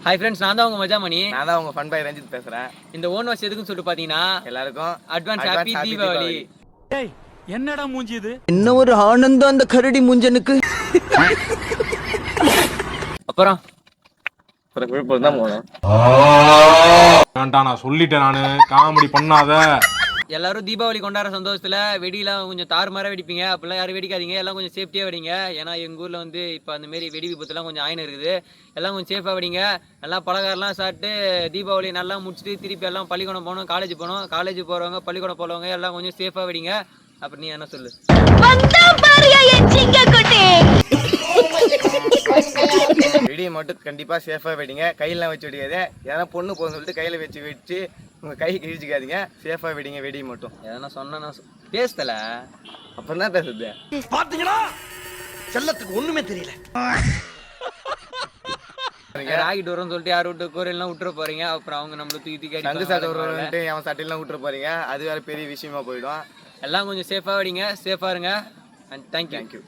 Hi friends, நான் தான் உங்க மஜாமணி. நான் தான் உங்க ஃபன் பாய் ரஞ்சித் பேசுறேன். இந்த ஓன் வாஷ் எதுக்குன்னு சொல்லிட்டு பாத்தீங்கன்னா எல்லாருக்கும் அட்வான்ஸ் ஹாப்பி தீபாவளி. டேய் என்னடா மூஞ்சி இது? என்ன ஒரு ஆனந்தம் அந்த கரடி மூஞ்சனுக்கு. அப்புறம் விழுப்புரம் தான் போகணும். வேண்டாம், நான் சொல்லிட்டேன். நானு காமெடி பண்ணாத. எல்லாரும் தீபாவளி கொண்டாடுற சந்தோஷத்துல வெடியெல்லாம் கொஞ்சம் தாறுமாறா வெடிப்பீங்க. அப்பெல்லாம் யாரும் வெடிக்காதீங்க, எல்லாம் கொஞ்சம் சேஃப்டியா வெடிங்க. ஏன்னா எங்க ஊர்ல வந்து இப்போ அந்த மாரி வெடி விபத்துலாம் கொஞ்சம் ஆயின்னு இருக்குது. எல்லாம் கொஞ்சம் சேஃபா வெடிங்க. நல்லா பலகாரம்லாம் சாப்பிட்டு தீபாவளி நல்லா முடிச்சுட்டு திருப்பி எல்லாம் பள்ளிக்கூடம் போகணும், காலேஜ் போகணும். காலேஜ் போறவங்க பள்ளிக்கூடம் போறவங்க எல்லாம் கொஞ்சம் சேஃபா வெடிங்க. அப்புறம் நீ என்ன சொல்லு? வெடியை மட்டும் கண்டிப்பா சேஃபா வெடிங்க. கையெல்லாம் வச்சு வெடிக்காது. ஏன்னா பொண்ணு போதும் சொல்லிட்டு கையில வச்சு உங்க கை கிழிச்சிக்காதீங்க. சேஃபா வெடிங்க. வெடி மட்டும் எதனா சொன்னா பேசுதல அப்புறம் தான் பேசுது. பாத்தீங்களா, செல்லத்துக்கு ஒண்ணுமே தெரியல. ராகிட்டு வரோம்னு சொல்லிட்டு யார் விட்டு கோரையெல்லாம் விட்டுற போறீங்க. அப்புறம் அவங்க நம்மள தூக்கி சங்கு சாட்டை விட்டு அவன் சட்டையெல்லாம் விட்டுற போறீங்க. அது வேற பெரிய விஷயமா போயிடும். எல்லாம் கொஞ்சம் சேஃபா வெடிங்க, சேஃபா இருங்க. And thank you.